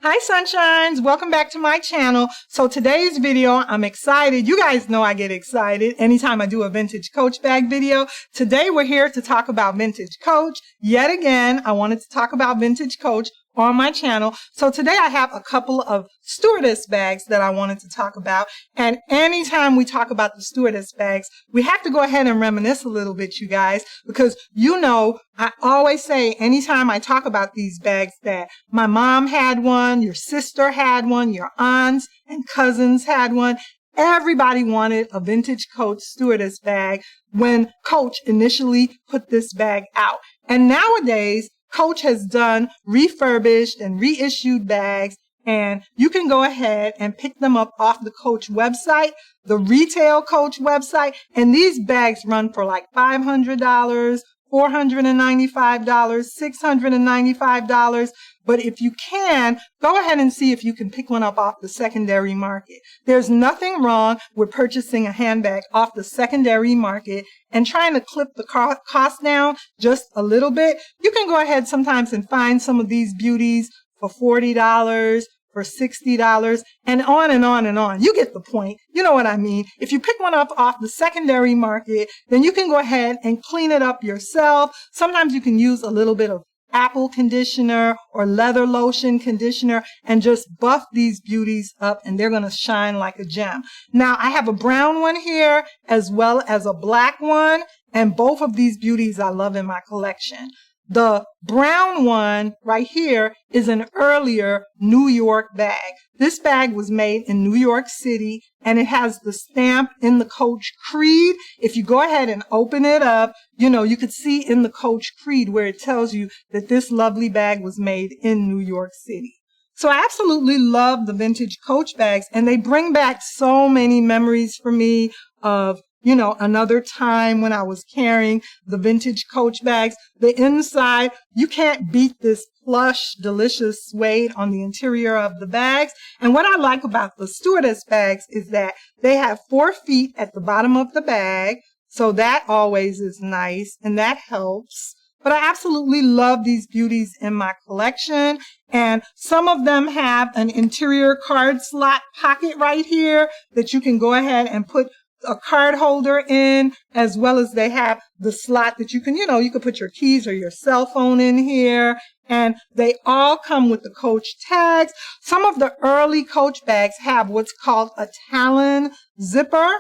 Hi sunshines, welcome back to my channel. So today's video, I'm excited. You guys know I get excited anytime I do a vintage Coach bag video. Today we're here to talk about vintage Coach. Yet again, I wanted to talk about vintage Coach on my channel. So today I have a couple of stewardess bags that I wanted to talk about. And anytime we talk about the stewardess bags, we have to go ahead and reminisce a little bit, you guys, because you know, I always say anytime I talk about these bags that my mom had one, your sister had one, your aunts and cousins had one. Everybody wanted a vintage Coach stewardess bag when Coach initially put this bag out. And nowadays, Coach has done refurbished and reissued bags, and you can go ahead and pick them up off the Coach website, the retail Coach website, and these bags run for like $500, $495, $695. But if you can, go ahead and see if you can pick one up off the secondary market. There's nothing wrong with purchasing a handbag off the secondary market and trying to clip the cost down just a little bit. You can go ahead sometimes and find some of these beauties for $40, for $60, and on and on and on. You get the point. You know what I mean. If you pick one up off the secondary market, then you can go ahead and clean it up yourself. Sometimes you can use a little bit of apple conditioner or leather lotion conditioner and just buff these beauties up, and they're going to shine like a gem. Now, I have a brown one here as well as a black one, and both of these beauties I love in my collection. The brown one right here is an earlier New York bag. This bag was made in New York City, and it has the stamp in the Coach Creed. If you go ahead and open it up, you know, you could see in the Coach Creed where it tells you that this lovely bag was made in New York City. So I absolutely love the vintage Coach bags, and they bring back so many memories for me of, you know, another time when I was carrying the vintage Coach bags. The inside, you can't beat this plush, delicious suede on the interior of the bags. And what I like about the stewardess bags is that they have 4 feet at the bottom of the bag. So that always is nice, and that helps. But I absolutely love these beauties in my collection. And some of them have an interior card slot pocket right here that you can go ahead and put a card holder in, as well as they have the slot that you can, you know, you could put your keys or your cell phone in here. And they all come with the Coach tags. Some of the early Coach bags have what's called a Talon zipper.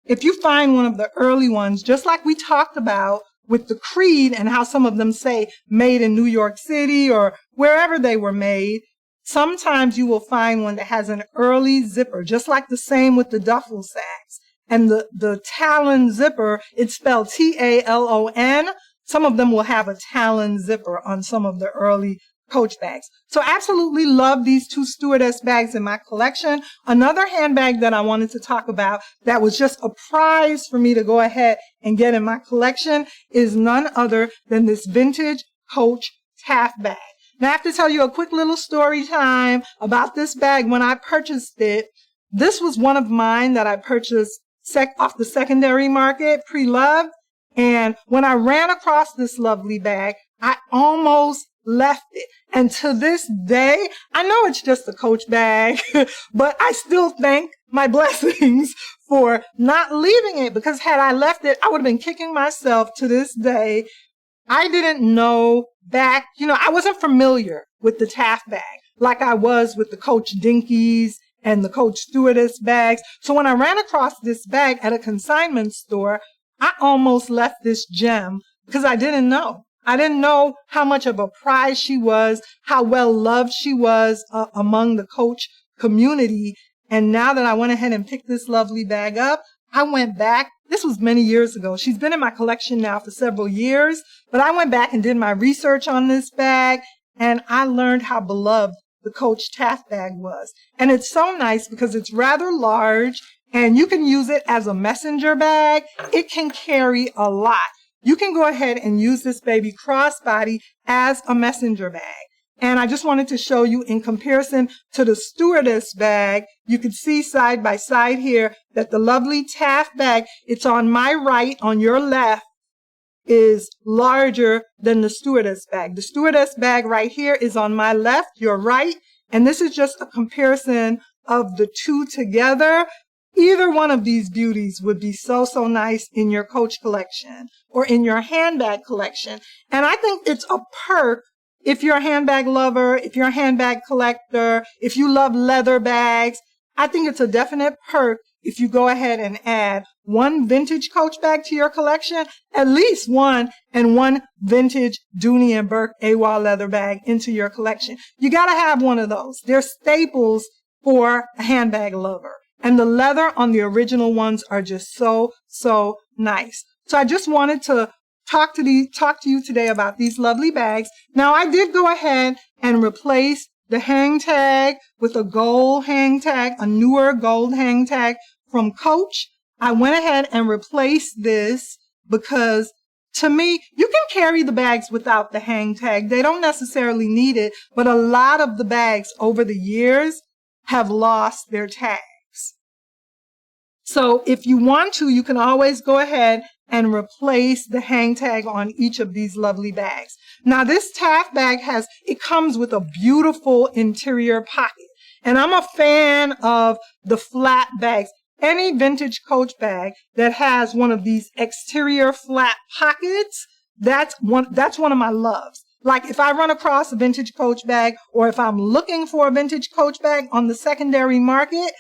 If you find one of the early ones, just like we talked about with the Creed and how some of them say made in New York City or wherever they were made, sometimes you will find one that has an early zipper, just like the same with the duffel sacks. And the Talon zipper, it's spelled T-A-L-O-N. Some of them will have a Talon zipper on some of the early Coach bags. So absolutely love these 2 stewardess bags in my collection. Another handbag that I wanted to talk about that was just a prize for me to go ahead and get in my collection is none other than this vintage Coach Taft bag. Now I have to tell you a quick little story time about this bag. When I purchased it, this was one of mine that I purchased off the secondary market, pre-loved. And when I ran across this lovely bag, I almost left it. And to this day, I know it's just a Coach bag, but I still thank my blessings for not leaving it, because had I left it, I would have been kicking myself to this day. I didn't know back, you know, I wasn't familiar with the Taft bag like I was with the Coach Dinkies and the Coach Stewardess bags. So when I ran across this bag at a consignment store, I almost left this gem because I didn't know. I didn't know how much of a prize she was, how well loved she was among the Coach community. And now that I went ahead and picked this lovely bag up, I went back. This was many years ago. She's been in my collection now for several years, but I went back and did my research on this bag, and I learned how beloved the Coach Taft bag was. And it's so nice because it's rather large, and you can use it as a messenger bag. It can carry a lot. You can go ahead and use this baby crossbody as a messenger bag. And I just wanted to show you in comparison to the stewardess bag, you can see side by side here that the lovely Taft bag, it's on my right, on your left, is larger than the stewardess bag. The stewardess bag right here is on my left, your right, And this is just a comparison of the two together. Either one of these beauties would be so, so nice in your Coach collection or in your handbag collection. And I think it's a perk if you're a handbag lover, if you're a handbag collector, if you love leather bags. I think it's a definite perk if you go ahead and add one vintage Coach bag to your collection, at least one, and one vintage Dooney and Burke AWOL leather bag into your collection. You got to have one of those. They're staples for a handbag lover. And the leather on the original ones are just so, so nice. So I just wanted to talk to you today about these lovely bags. Now, I did go ahead and replace the hang tag with a gold hang tag, a newer gold hang tag from Coach. I went ahead and replaced this because, to me, you can carry the bags without the hang tag. They don't necessarily need it, but a lot of the bags over the years have lost their tags. So if you want to, you can always go ahead and replace the hang tag on each of these lovely bags. Now, this Taft bag comes with a beautiful interior pocket. And I'm a fan of the flat bags. Any vintage Coach bag that has one of these exterior flat pockets, that's one of my loves. Like if I run across a vintage Coach bag, or if I'm looking for a vintage Coach bag on the secondary market,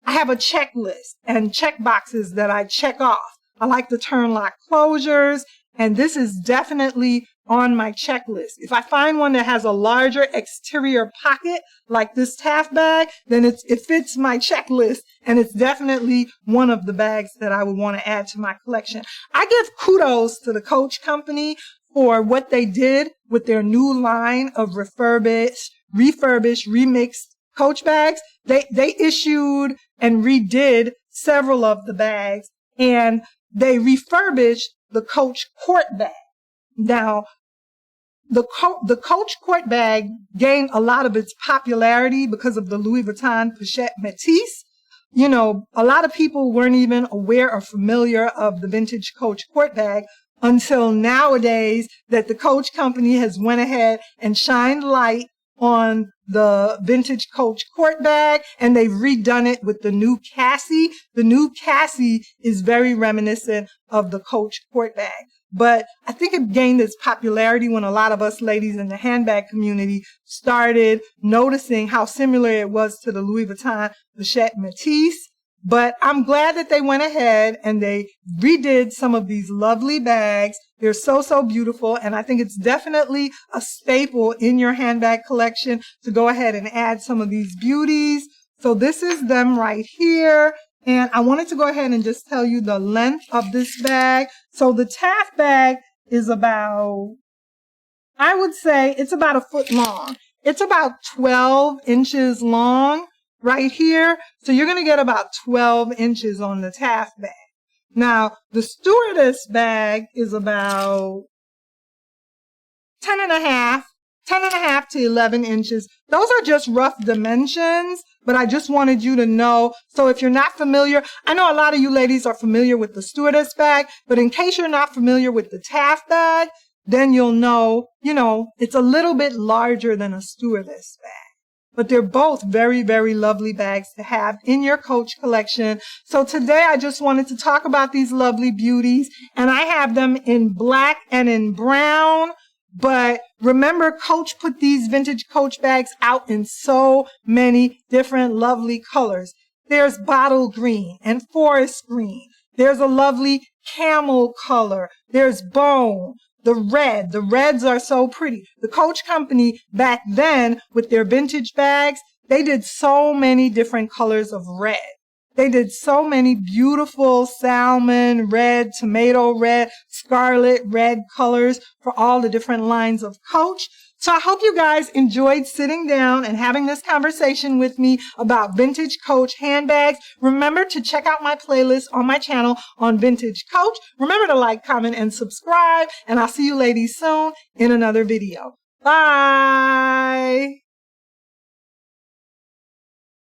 I have a checklist and check boxes that I check off. I like the turn lock closures, and this is definitely on my checklist. If I find one that has a larger exterior pocket like this Taft bag, then it fits my checklist, and it's definitely one of the bags that I would want to add to my collection. I give kudos to the Coach company for what they did with their new line of refurbished, remixed Coach bags. They issued and redid several of the bags, and they refurbished the Coach Court bag. Now, the Coach Court bag gained a lot of its popularity because of the Louis Vuitton Pochette Métis. You know, a lot of people weren't even aware or familiar of the vintage Coach Court bag until nowadays that the Coach company has went ahead and shined light on the vintage Coach Court bag, and they've redone it with the new Cassie. The new Cassie is very reminiscent of the Coach Court bag. But I think it gained its popularity when a lot of us ladies in the handbag community started noticing how similar it was to the Louis Vuitton Pochette Métis. But I'm glad that they went ahead and they redid some of these lovely bags. They're so, so beautiful. And I think it's definitely a staple in your handbag collection to go ahead and add some of these beauties. So this is them right here. And I wanted to go ahead and just tell you the length of this bag. So the Taft bag is about, I would say it's about a foot long. It's about 12 inches long right here. So you're going to get about 12 inches on the Taft bag. Now, the Stewardess bag is about 10 and a half to 11 inches. Those are just rough dimensions, but I just wanted you to know. So if you're not familiar, I know a lot of you ladies are familiar with the Stewardess bag, but in case you're not familiar with the Taft bag, then you'll know, it's a little bit larger than a Stewardess bag. But they're both very, very lovely bags to have in your Coach collection. So today I just wanted to talk about these lovely beauties, and I have them in black and in brown. But remember, Coach put these vintage Coach bags out in so many different lovely colors. There's bottle green and forest green. There's a lovely camel color. There's bone. The reds are so pretty. The Coach company back then with their vintage bags, they did so many different colors of red. They did so many beautiful salmon red, tomato red, scarlet red colors for all the different lines of Coach. So I hope you guys enjoyed sitting down and having this conversation with me about vintage Coach handbags. Remember to check out my playlist on my channel on Vintage Coach. Remember to like, comment, and subscribe. And I'll see you ladies soon in another video. Bye.